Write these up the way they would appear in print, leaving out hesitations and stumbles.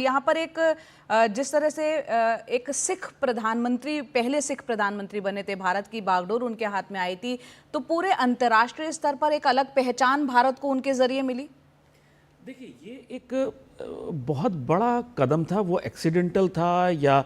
यहाँ पर एक जिस तरह से एक सिख प्रधानमंत्री, पहले सिख प्रधानमंत्री बने थे, भारत की बागडोर उनके हाथ में आई थी, तो पूरे अंतर्राष्ट्रीय स्तर पर एक अलग पहचान भारत को उनके जरिए मिली। देखिए, ये एक बहुत बड़ा कदम था। वो एक्सीडेंटल था या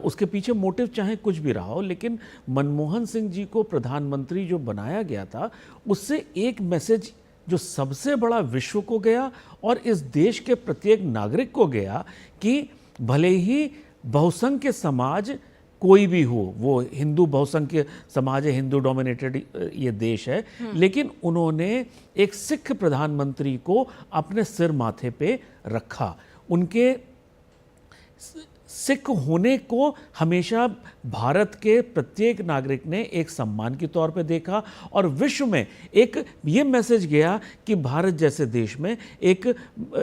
उसके पीछे मोटिव चाहे कुछ भी रहा हो, लेकिन मनमोहन सिंह जी को प्रधानमंत्री जो बनाया गया था, उससे एक मैसेज जो सबसे बड़ा विश्व को गया और इस देश के प्रत्येक नागरिक को गया कि भले ही बहुसंख्य समाज कोई भी हो, वो हिंदू बहुसंख्य समाज है, हिंदू डोमिनेटेड ये देश है, लेकिन उन्होंने एक सिख प्रधानमंत्री को अपने सिर माथे पे रखा। उनके सिख होने को हमेशा भारत के प्रत्येक नागरिक ने एक सम्मान के तौर पे देखा और विश्व में एक ये मैसेज गया कि भारत जैसे देश में एक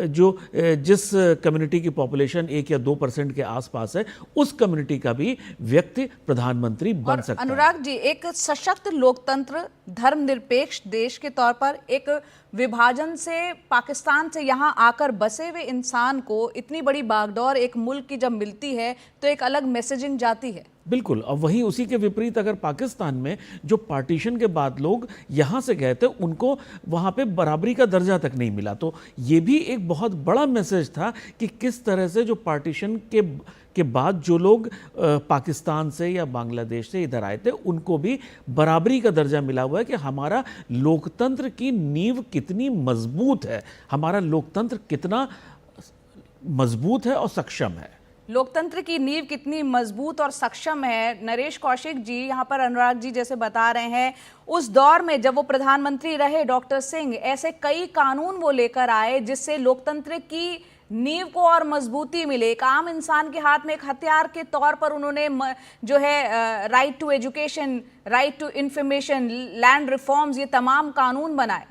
जो जिस कम्युनिटी की पॉपुलेशन 1 या 2% के आसपास है, उस कम्युनिटी का भी व्यक्ति प्रधानमंत्री बन सकता है। अनुराग जी, एक सशक्त लोकतंत्र, धर्मनिरपेक्ष देश के तौर पर एक विभाजन से, पाकिस्तान से यहाँ आकर बसे हुए इंसान को इतनी बड़ी बागडोर एक मुल्क की जब मिलती है तो एक अलग मैसेजिंग जाती है। बिल्कुल। और वहीं उसी के विपरीत अगर पाकिस्तान में जो पार्टीशन के बाद लोग यहाँ से गए थे, उनको वहाँ पे बराबरी का दर्जा तक नहीं मिला, तो ये भी एक बहुत बड़ा मैसेज था कि किस तरह से जो पार्टीशन के बाद जो लोग पाकिस्तान से या बांग्लादेश से इधर आए थे, उनको भी बराबरी का दर्जा मिला हुआ है कि हमारा लोकतंत्र की नींव कितनी मजबूत है, हमारा लोकतंत्र कितना मजबूत है और सक्षम है। लोकतंत्र की नींव कितनी मजबूत और सक्षम है। नरेश कौशिक जी, यहाँ पर अनुराग जी जैसे बता रहे हैं, उस दौर में जब वो प्रधानमंत्री रहे डॉक्टर सिंह, ऐसे कई कानून वो लेकर आए जिससे लोकतंत्र की नींव को और मजबूती मिले। एक आम इंसान के हाथ में एक हथियार के तौर पर उन्होंने जो है right to education, right to information, land reforms, ये तमाम कानून बनाए।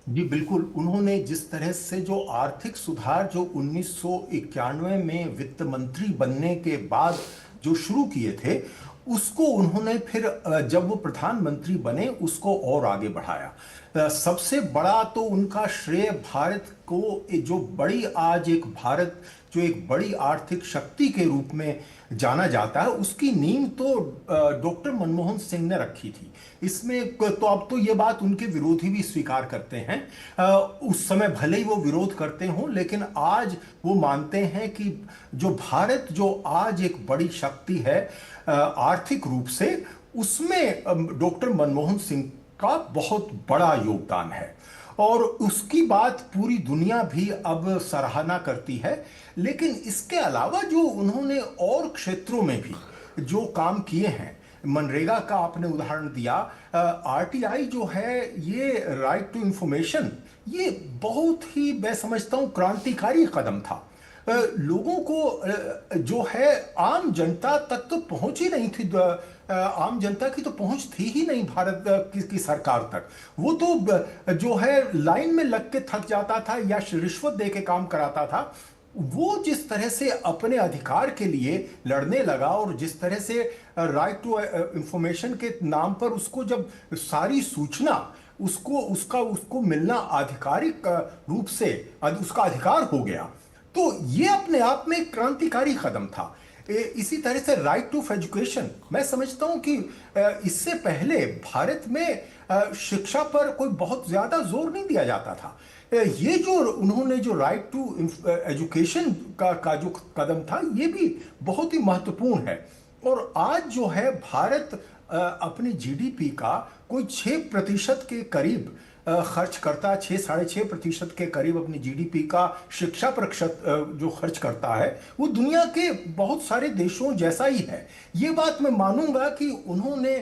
जी बिल्कुल। उन्होंने जिस तरह से जो आर्थिक सुधार जो 1991 में वित्त मंत्री बनने के बाद जो शुरू किए थे, उसको उन्होंने फिर जब वो प्रधानमंत्री बने उसको और आगे बढ़ाया। सबसे बड़ा तो उनका श्रेय भारत को जो बड़ी आज एक भारत जो एक बड़ी आर्थिक शक्ति के रूप में जाना जाता है, उसकी नींव तो डॉक्टर मनमोहन सिंह ने रखी थी। इसमें तो अब तो ये बात उनके विरोधी भी स्वीकार करते हैं। उस समय भले ही वो विरोध करते हों, लेकिन आज वो मानते हैं कि जो भारत जो आज एक बड़ी शक्ति है आर्थिक रूप से, उसमें डॉक्टर मनमोहन सिंह का बहुत बड़ा योगदान है और उसकी बात पूरी दुनिया भी अब सराहना करती है। लेकिन इसके अलावा जो उन्होंने और क्षेत्रों में भी जो काम किए हैं, मनरेगा का आपने उदाहरण दिया, आरटीआई जो है, ये राइट टू इंफॉर्मेशन, ये बहुत ही मैं समझता हूँ क्रांतिकारी कदम था। लोगों को जो है आम जनता तक तो पहुंच ही नहीं थी, आम जनता की तो पहुंच थी ही नहीं भारत की सरकार तक। वो तो जो है लाइन में लग के थक जाता था या रिश्वत दे के काम कराता था। वो जिस तरह से अपने अधिकार के लिए लड़ने लगा और जिस तरह से राइट टू इंफॉर्मेशन के नाम पर उसको जब सारी सूचना उसको मिलना आधिकारिक रूप से उसका अधिकार हो गया, तो ये अपने आप में एक क्रांतिकारी कदम था। इसी तरह से राइट टू एजुकेशन, मैं समझता हूं कि इससे पहले भारत में शिक्षा पर कोई बहुत ज्यादा जोर नहीं दिया जाता था। ये जो उन्होंने जो राइट टू एजुकेशन का जो कदम था, ये भी बहुत ही महत्वपूर्ण है। और आज जो है भारत अपनी जीडीपी का कोई 6% के करीब खर्च करता है, 6-6.5% के करीब अपनी जीडीपी का शिक्षा पर जो खर्च करता है, वो दुनिया के बहुत सारे देशों जैसा ही है। ये बात मैं मानूंगा कि उन्होंने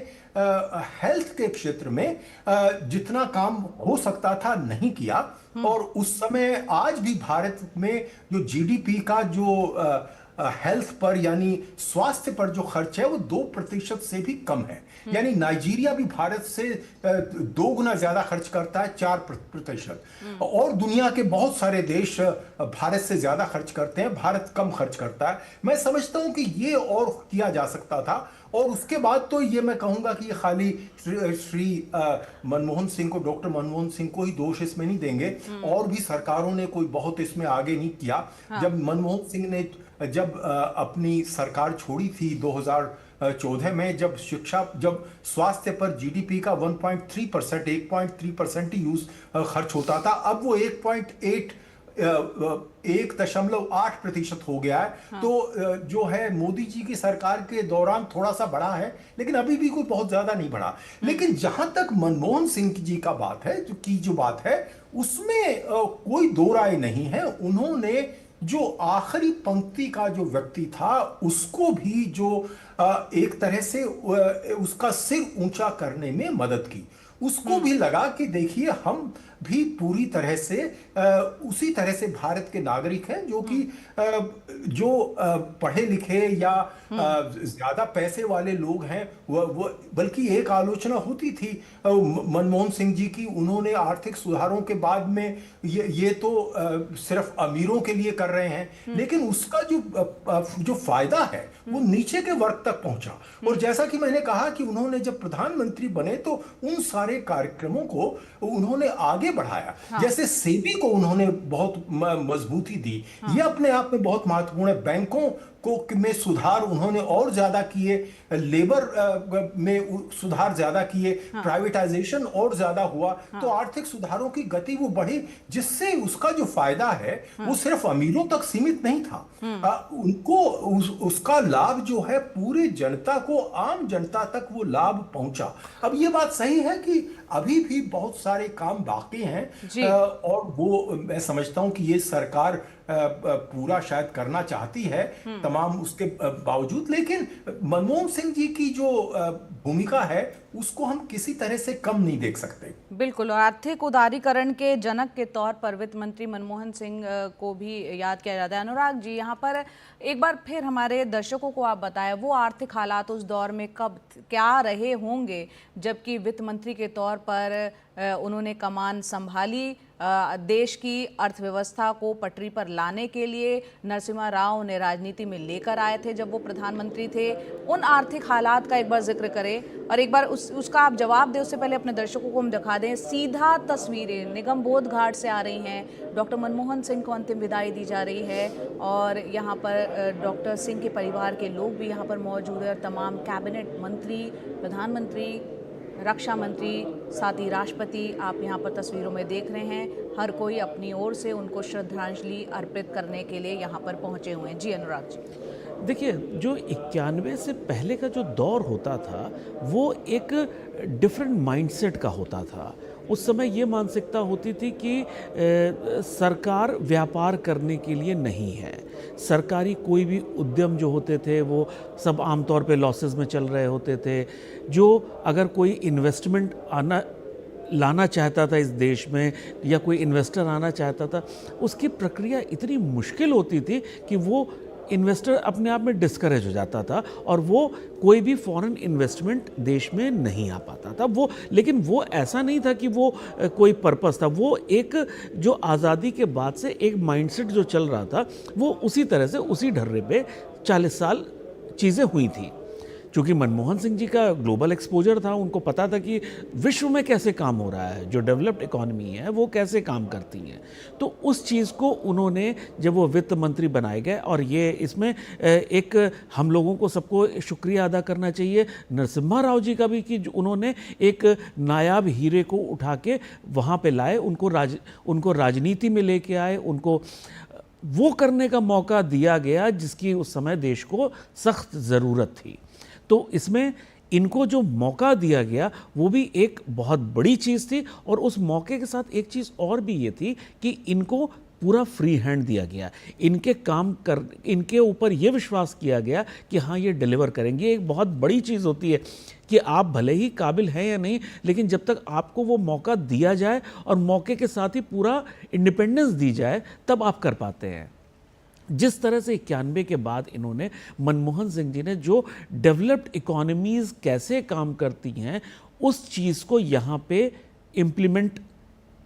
हेल्थ के क्षेत्र में जितना काम हो सकता था नहीं किया। और उस समय आज भी भारत में जो जीडीपी का जो हेल्थ पर यानी स्वास्थ्य पर जो खर्च है वो 2% से भी कम है। यानी नाइजीरिया भी भारत से 2 गुना ज्यादा खर्च करता है, 4%। और दुनिया के बहुत सारे देश भारत से ज्यादा खर्च करते हैं, भारत कम खर्च करता है। मैं समझता हूं कि ये और किया जा सकता था और उसके बाद तो ये मैं कहूंगा कि ये खाली श्री मनमोहन सिंह को, डॉक्टर मनमोहन सिंह को ही दोष इसमें नहीं देंगे, और भी सरकारों ने कोई बहुत इसमें आगे नहीं किया। जब मनमोहन सिंह ने जब अपनी सरकार छोड़ी थी 2014 में, जब स्वास्थ्य पर जीडीपी का 1.3%, 1.3% ही यूज खर्च होता था, अब वो 1.8% हो गया है। तो जो है मोदी जी की सरकार के दौरान थोड़ा सा बढ़ा है, लेकिन अभी भी कोई बहुत ज्यादा नहीं बढ़ा। लेकिन जहां तक मनमोहन सिंह जी का बात है, जो बात है उसमें कोई दो राय नहीं है। उन्होंने जो आखिरी पंक्ति का जो व्यक्ति था उसको भी जो एक तरह से उसका सिर ऊंचा करने में मदद की। उसको भी लगा कि देखिए हम भी पूरी तरह से उसी तरह से भारत के नागरिक हैं जो कि जो पढ़े लिखे या ज्यादा पैसे वाले लोग हैं। वो बल्कि एक आलोचना होती थी मनमोहन सिंह जी की, उन्होंने आर्थिक सुधारों के बाद में ये तो सिर्फ अमीरों के लिए कर रहे हैं, लेकिन उसका जो फायदा है वो नीचे के वर्ग तक पहुंचा। और जैसा कि मैंने कहा कि उन्होंने जब प्रधानमंत्री बने तो उन सारे कार्यक्रमों को उन्होंने आगे बढ़ाया। जैसे सेबी को उन्होंने बहुत मजबूती दी, ये अपने आप में बहुत महत्वपूर्ण है। बैंकों में सुधार उन्होंने और ज्यादा किए, लेबर में सुधार ज्यादा किए, प्राइवेटाइजेशन और ज्यादा हुआ, तो आर्थिक सुधारों की गति वो बढ़ी, जिससे उसका जो फायदा है वो सिर्फ अमीरों तक सीमित नहीं था। उनको उसका लाभ जो है पूरे जनता को, आम जनता तक वो लाभ पहुंचा। अब ये बात सही है कि अभी भी बहुत सारे काम बाकी हैं, और वो मैं समझता हूं कि ये सरकार पूरा शायद करना चाहती है तमाम उसके बावजूद। लेकिन मनमोहन सिंह जी की जो भूमिका है उसको हम किसी तरह से कम नहीं देख सकते। बिल्कुल, और आर्थिक उदारीकरण के जनक के तौर पर वित्त मंत्री मनमोहन सिंह को भी याद किया जाता है। अनुराग जी, यहाँ पर एक बार फिर हमारे दर्शकों को आप बताएं वो आर्थिक हालात उस दौर में कब क्या रहे होंगे जबकि वित्त मंत्री के तौर पर उन्होंने कमान संभाली। देश की अर्थव्यवस्था को पटरी पर लाने के लिए नरसिम्हा राव उन्हें राजनीति में लेकर आए थे जब वो प्रधानमंत्री थे। उन आर्थिक हालात का एक बार जिक्र करें और एक बार उसका आप जवाब दें, उससे पहले अपने दर्शकों को हम दिखा दें सीधा तस्वीरें निगम बोध घाट से आ रही हैं। डॉक्टर मनमोहन सिंह को अंतिम विदाई दी जा रही है और यहाँ पर डॉक्टर सिंह के परिवार के लोग भी यहाँ पर मौजूद हैं और तमाम कैबिनेट मंत्री, प्रधानमंत्री, रक्षा मंत्री, साथ ही राष्ट्रपति आप यहाँ पर तस्वीरों में देख रहे हैं। हर कोई अपनी ओर से उनको श्रद्धांजलि अर्पित करने के लिए यहाँ पर पहुँचे हुए हैं। जी अनुराग जी। देखिए, जो 91 से पहले का जो दौर होता था वो एक डिफरेंट माइंडसेट का होता था। उस समय ये मानसिकता होती थी कि सरकार व्यापार करने के लिए नहीं है। सरकारी कोई भी उद्यम जो होते थे वो सब आमतौर पे लॉसेस में चल रहे होते थे। जो अगर कोई इन्वेस्टमेंट लाना चाहता था इस देश में या कोई इन्वेस्टर आना चाहता था, उसकी प्रक्रिया इतनी मुश्किल होती थी कि वो इन्वेस्टर अपने आप में डिस्करेज हो जाता था और वो कोई भी फॉरेन इन्वेस्टमेंट देश में नहीं आ पाता था। वो लेकिन वो ऐसा नहीं था कि वो कोई पर्पस था, वो एक जो आज़ादी के बाद से एक माइंडसेट जो चल रहा था वो उसी तरह से उसी ढर्रे पे 40 साल चीज़ें हुई थी। क्योंकि मनमोहन सिंह जी का ग्लोबल एक्सपोजर था, उनको पता था कि विश्व में कैसे काम हो रहा है, जो डेवलप्ड इकॉनमी है वो कैसे काम करती हैं। तो उस चीज़ को उन्होंने जब वो वित्त मंत्री बनाए गए, और ये इसमें एक हम लोगों को सबको शुक्रिया अदा करना चाहिए नरसिम्हा राव जी का भी कि उन्होंने एक नायाब हीरे को उठा के वहाँ पे लाए, उनको राजनीति में लेके आए, उनको वो करने का मौका दिया गया जिसकी उस समय देश को सख्त ज़रूरत थी। तो इसमें इनको जो मौका दिया गया वो भी एक बहुत बड़ी चीज़ थी। और उस मौके के साथ एक चीज़ और भी ये थी कि इनको पूरा फ्री हैंड दिया गया, इनके ऊपर ये विश्वास किया गया कि हाँ ये डिलीवर करेंगे। एक बहुत बड़ी चीज़ होती है कि आप भले ही काबिल हैं या नहीं, लेकिन जब तक आपको वो मौका दिया जाए और मौके के साथ ही पूरा इंडिपेंडेंस दी जाए तब आप कर पाते हैं। जिस तरह से 91 के बाद इन्होंने मनमोहन सिंह जी ने जो डेवलप्ड इकोनॉमीज़ कैसे काम करती हैं उस चीज़ को यहाँ पे इम्प्लीमेंट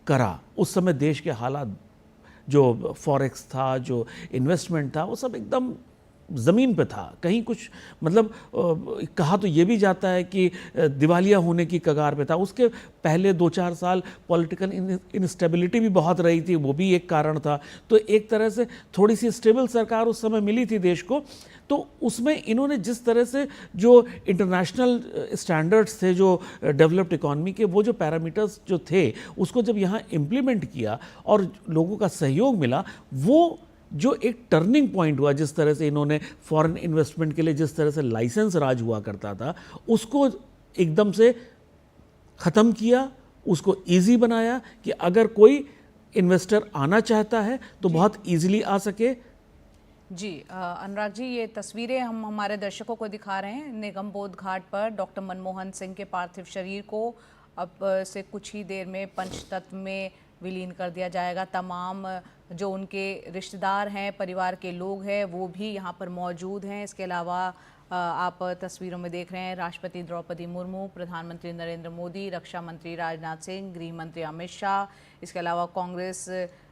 करा। उस समय देश के हालात, जो फॉरेक्स था, जो इन्वेस्टमेंट था, वो सब एकदम ज़मीन पे था, कहीं कुछ मतलब कहा तो ये भी जाता है कि दिवालिया होने की कगार पे था। उसके पहले 2-4 साल पॉलिटिकल इंस्टेबिलिटी भी बहुत रही थी, वो भी एक कारण था। तो एक तरह से थोड़ी सी स्टेबल सरकार उस समय मिली थी देश को, तो उसमें इन्होंने जिस तरह से जो इंटरनेशनल स्टैंडर्ड्स थे, जो डेवलप्ड इकॉनमी के, वो जो पैरामीटर्स जो थे, उसको जब यहाँ इम्प्लीमेंट किया और लोगों का सहयोग मिला, वो जो एक टर्निंग पॉइंट हुआ, जिस तरह से इन्होंने फॉरेन इन्वेस्टमेंट के लिए जिस तरह से लाइसेंस राज हुआ करता था, उसको एकदम से ख़त्म किया, उसको इजी बनाया कि अगर कोई इन्वेस्टर आना चाहता है तो बहुत इजीली आ सके। जी अनुराग जी, ये तस्वीरें हम हमारे दर्शकों को दिखा रहे हैं निगम बोध घाट पर डॉक्टर मनमोहन सिंह के पार्थिव शरीर को अब से कुछ ही देर में पंचतत्व में विलीन कर दिया जाएगा। तमाम जो उनके रिश्तेदार हैं, परिवार के लोग हैं, वो भी यहाँ पर मौजूद हैं। इसके अलावा आप तस्वीरों में देख रहे हैं राष्ट्रपति द्रौपदी मुर्मू, प्रधानमंत्री नरेंद्र मोदी, रक्षा मंत्री राजनाथ सिंह, गृह मंत्री अमित शाह, इसके अलावा कांग्रेस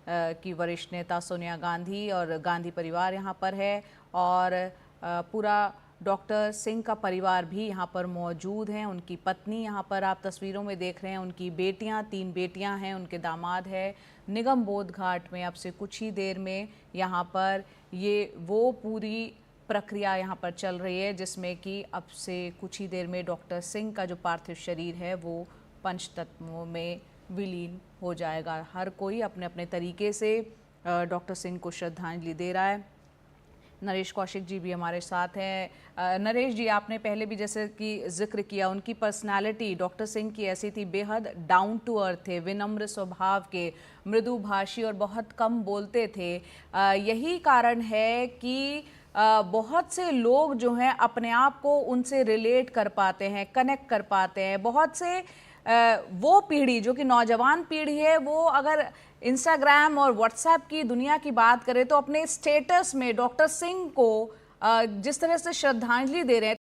की वरिष्ठ नेता सोनिया गांधी और गांधी परिवार यहाँ पर है, और पूरा डॉक्टर सिंह का परिवार भी यहाँ पर मौजूद हैं। उनकी पत्नी यहाँ पर आप तस्वीरों में देख रहे हैं, उनकी बेटियाँ, 3 बेटियाँ हैं, उनके दामाद है। निगम बोध घाट में अब से कुछ ही देर में यहाँ पर ये वो पूरी प्रक्रिया यहाँ पर चल रही है जिसमें कि अब से कुछ ही देर में डॉक्टर सिंह का जो पार्थिव शरीर है वो पंचतत्वों में विलीन हो जाएगा। हर कोई अपने अपने तरीके से डॉक्टर सिंह को श्रद्धांजलि दे रहा है। नरेश कौशिक जी भी हमारे साथ हैं। नरेश जी, आपने पहले भी जैसे कि जिक्र किया, उनकी पर्सनालिटी डॉक्टर सिंह की ऐसी थी, बेहद डाउन टू अर्थ थे, विनम्र स्वभाव के, मृदुभाषी और बहुत कम बोलते थे। यही कारण है कि बहुत से लोग जो हैं अपने आप को उनसे रिलेट कर पाते हैं, कनेक्ट कर पाते हैं। बहुत से वो पीढ़ी जो कि नौजवान पीढ़ी है, वो अगर इंस्टाग्राम और व्हाट्सएप की दुनिया की बात करें तो अपने स्टेटस में डॉक्टर सिंह को जिस तरह से श्रद्धांजलि दे रहे हैं,